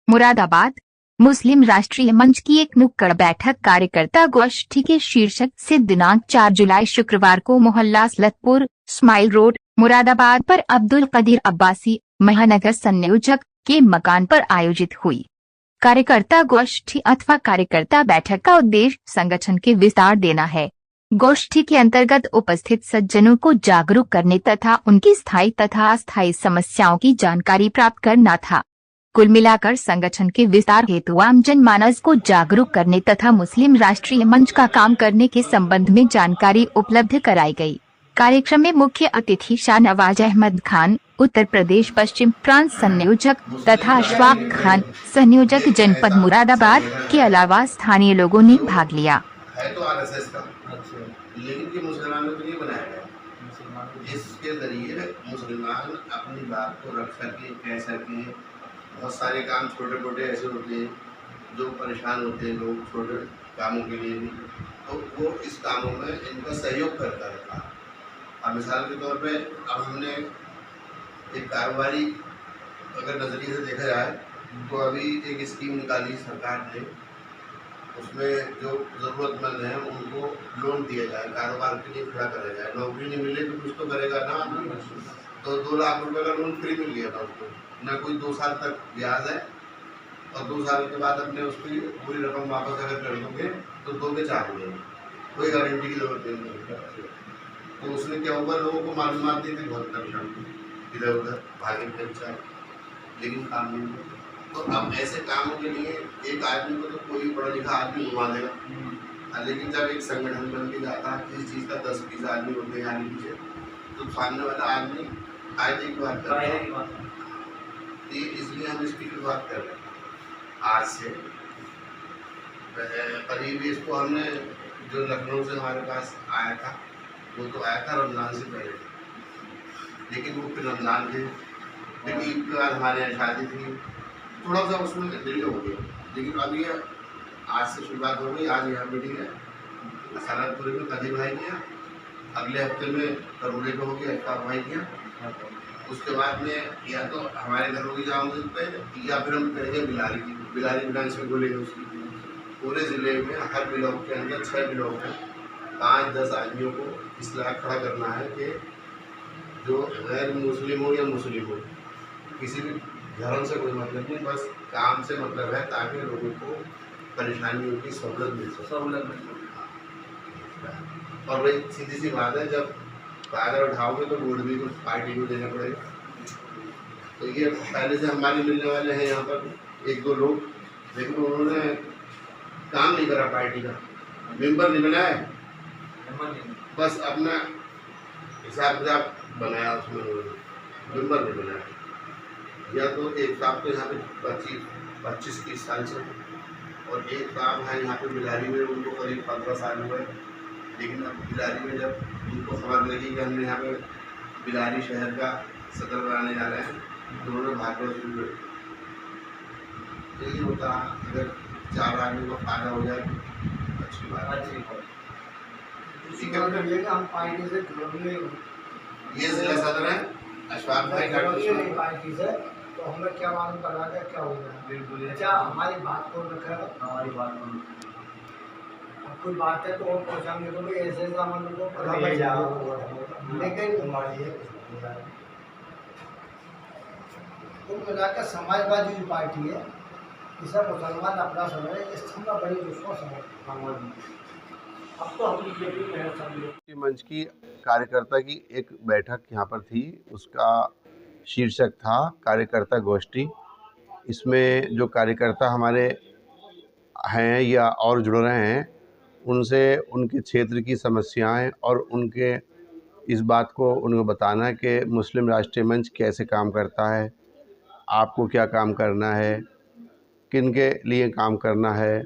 मुरादाबाद मुस्लिम राष्ट्रीय मंच की एक नुक्कड़ बैठक कार्यकर्ता गोष्ठी के शीर्षक से दिनांक 4 जुलाई शुक्रवार को मोहल्ला असलतपुर, स्माइल रोड, मुरादाबाद पर अब्दुल कदीर अब्बासी, महानगर संयोजक के मकान पर आयोजित हुई। कार्यकर्ता गोष्ठी अथवा कार्यकर्ता बैठक का उद्देश्य संगठन के विस्तार देना है। गोष्ठी के अंतर्गत उपस्थित सज्जनों को जागरूक करने तथा उनकी स्थायी तथा अस्थायी समस्याओं की जानकारी प्राप्त करना था। कुल मिलाकर संगठन के विस्तार हेतु आम जनमानस को जागरूक करने तथा मुस्लिम राष्ट्रीय मंच का काम करने के संबंध में जानकारी उपलब्ध कराई गई। कार्यक्रम में मुख्य अतिथि शाहनवाज अहमद खान, उत्तर प्रदेश पश्चिम प्रांत संयोजक तथा अशफाक खान, संयोजक जनपद मुरादाबाद के अलावा स्थानीय लोगों ने भाग लिया। है तो आरएसएस का, लेकिन ये मुसलमानों के लिए बनाया गया, जिसके जरिए मुसलमान अपनी बात को रख सके, कह सके। बहुत सारे काम छोटे छोटे ऐसे होते हैं जो परेशान होते हैं लोग छोटे कामों के लिए भी, तो वो इस कामों में इनका सहयोग करता रहता है। अब मिसाल के तौर पे अब हमने एक कारोबारी अगर नज़रिए से देखा जाए तो अभी एक स्कीम निकाली सरकार ने, उसमें जो ज़रूरतमंद हैं उनको लोन दिया जाए, कारोबार के लिए खड़ा करा जाए। नौकरी नहीं मिले तो कुछ तो करेगा ना, तो 2 लाख रुपए का लोन फ्री मिल गया था उसको, ना कोई 2 साल तक ब्याज है, और 2 साल के बाद अपने उसकी पूरी रकम वापस अगर कर दोगे तो 2 के 4 हो जाएगी, कोई गारंटी की जरूरत नहीं। तो उसने क्या हुआ, लोगों को मालूमात दी थी, बहुत परेशान इधर उधर भागे थे बेचारे, लेकिन काम नहीं हुआ। तो अब ऐसे कामों के लिए एक आदमी को तो कोई पढ़ा लिखा आदमी घुमा देगा, लेकिन जब एक संगठन बन के जाता है, किसी चीज़ का 10-20 आदमी होते हैं आगे पीछे, तो सामने वाला आदमी फायदे की बात करता है। इसलिए हम इसकी शुरुआत कर रहे हैं आज से। करीब इसको हमने जो लखनऊ से हमारे पास आया था, वो तो आया था रमज़ान से पहले, लेकिन वो फिर रमज़ान थे, लेकिन ईद के बाद हमारे यहाँ शादी थी, थोड़ा सा उसमें डिले हो गया, लेकिन अब ये आज से शुरुआत हो गई। आज यहाँ मीटिंग है सलादपुरी में, कदीर भाई किया, अगले हफ्ते में करोड़े को हो गया, अफ्ताब भाई किया, उसके बाद में या तो हमारे घर होगी जाऊँगी पे, या फिर हम करेंगे बिलारी ब्रांच में बोलेंगे उसकी। पूरे ज़िले में हर ब्लॉक के अंदर 6 ब्लॉक हैं, 5-10 आदमियों को इस लायक खड़ा करना है कि जो गैर मुस्लिम हो या मुस्लिम हो, किसी भी धर्म से कोई मतलब नहीं, बस काम से मतलब है, ताकि लोगों को परेशानियों की सहूलत मिल सके। और वही सीधी सी बात है, जब अगर उठाओगे तो वोट भी तो पार्टी को देना पड़ेगा। तो ये पहले से हमारे मिलने वाले हैं यहाँ पर 1-2 लोग, लेकिन उन्होंने काम नहीं करा, पार्टी का मेंबर नहीं बनाया, बस अपना हिसाब किताब बनाया, उसमें मेंबर नहीं बनाया। या तो एक साहब तो यहाँ पे 25-30 साल से, और एक साहब है यहाँ पे बिलारी में, उनको करीब 15 साल हुए, लेकिन अब बिलारी में जब उनको खबर लगी कि हमने यहाँ पे बिलारी शहर का सदर बनाने जा रहे हैं, तो उन्होंने भागवत शुरू कर। यही होता है, अगर 4 आदमी को फायदा हो जाए अच्छी बात है। हम पार्टी से ये जिला सदर है अशफाक भाई पार्टी से, तो हमें क्या मालूम करना था क्या होगा। बिल्कुल, अच्छा हमारी बात को रखा, हमारी बात को कोई बात है तो और पहुँचाएंगे, तो ऐसे सामान को पता जाओ, लेकिन हमारी कुल मिलाकर समाजवादी जो पार्टी है, इसे मुसलमान अपना समझे, इस बड़ी दुश्मन समझ। अब तो हम मंच की कार्यकर्ता की एक बैठक यहाँ पर थी, उसका शीर्षक था कार्यकर्ता गोष्ठी। इसमें जो कार्यकर्ता हमारे हैं या और जुड़ रहे हैं, उनसे उनके क्षेत्र की समस्याएं और उनके इस बात को उनको बताना है कि मुस्लिम राष्ट्रीय मंच कैसे काम करता है, आपको क्या काम करना है, किन के लिए काम करना है,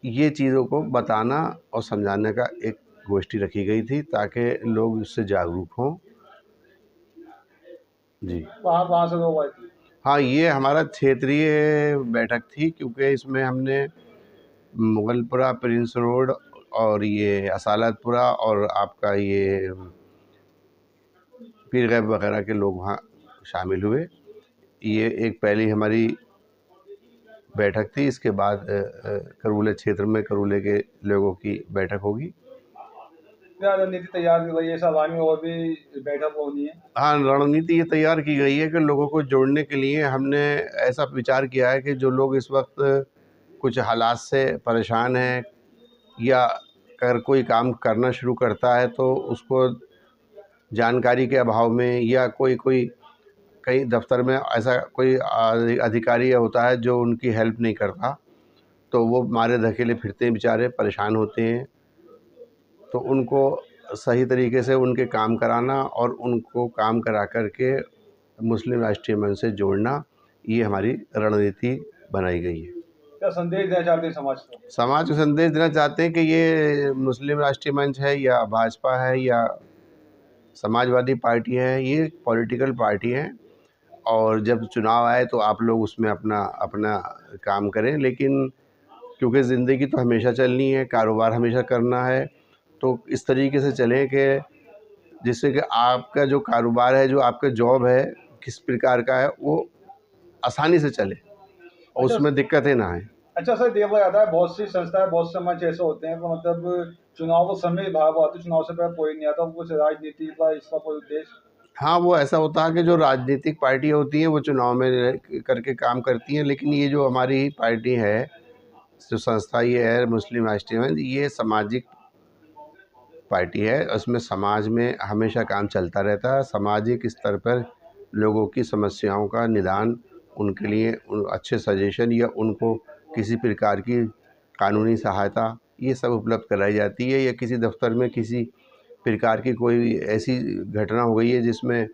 ये चीज़ों को बताना और समझाने का एक गोष्ठी रखी गई थी, ताकि लोग इससे जागरूक हों। जी वहाँ से लोग आए थे। हाँ, ये हमारा क्षेत्रीय बैठक थी, क्योंकि इसमें हमने मुगलपुरा, प्रिंस रोड और ये असालतपुरा और आपका ये पीर गैब वगैरह के लोग वहाँ शामिल हुए। ये एक पहली हमारी बैठक थी। इसके बाद करौले क्षेत्र में करौले के लोगों की बैठक होगी। क्या रणनीति तैयार की गई है? इस आगामी और भी बैठक होनी है? हाँ, रणनीति ये तैयार की गई है कि लोगों को जोड़ने के लिए हमने ऐसा विचार किया है कि जो लोग इस वक्त कुछ हालात से परेशान हैं या अगर कोई काम करना शुरू करता है तो उसको जानकारी के अभाव में या कोई कई दफ्तर में ऐसा कोई अधिकारी होता है जो उनकी हेल्प नहीं करता, तो वो मारे धकेले फिरते हैं, बेचारे परेशान होते हैं। तो उनको सही तरीके से उनके काम कराना और उनको काम करा कर के मुस्लिम राष्ट्रीय मंच से जोड़ना, ये हमारी रणनीति बनाई गई है। क्या संदेश देना चाहते हैं समाज को? समाज को संदेश देना चाहते हैं कि ये मुस्लिम राष्ट्रीय मंच है या भाजपा है या समाजवादी पार्टी है, ये पॉलिटिकल पार्टी है और जब चुनाव आए तो आप लोग उसमें अपना काम करें, लेकिन क्योंकि ज़िंदगी तो हमेशा चलनी है, कारोबार हमेशा करना है, तो इस तरीके से चलें कि जिससे कि आपका जो कारोबार है, जो आपका जॉब है, किस प्रकार का है, वो आसानी से चले और उसमें दिक्कतें ना आए। अच्छा सर, देखा जाता है बहुत सी संस्थाएं, बहुत से मंच ऐसे होते हैं तो मतलब चुनाव को समय भाव आते, चुनाव से पहले कोई नहीं आता, कुछ राजनीति का इसका कोई उद्देश्य? हाँ, वो ऐसा होता है कि जो राजनीतिक पार्टी होती हैं वो चुनाव में करके काम करती हैं, लेकिन ये जो हमारी पार्टी है, जो संस्था ये है मुस्लिम राष्ट्रीय मंच, ये सामाजिक पार्टी है। उसमें समाज में हमेशा काम चलता रहता है। सामाजिक स्तर पर लोगों की समस्याओं का निदान, उनके लिए अच्छे सजेशन या उनको किसी प्रकार की कानूनी सहायता, ये सब उपलब्ध कराई जाती है। या किसी दफ्तर में किसी प्रकार की कोई ऐसी घटना हो गई है जिसमें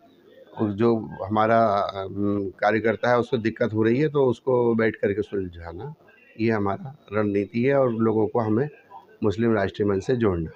जो हमारा कार्यकर्ता है उसको दिक्कत हो रही है, तो उसको बैठ कर के सुलझाना, ये हमारा रणनीति है और लोगों को हमें मुस्लिम राष्ट्रीय मंच से जोड़ना।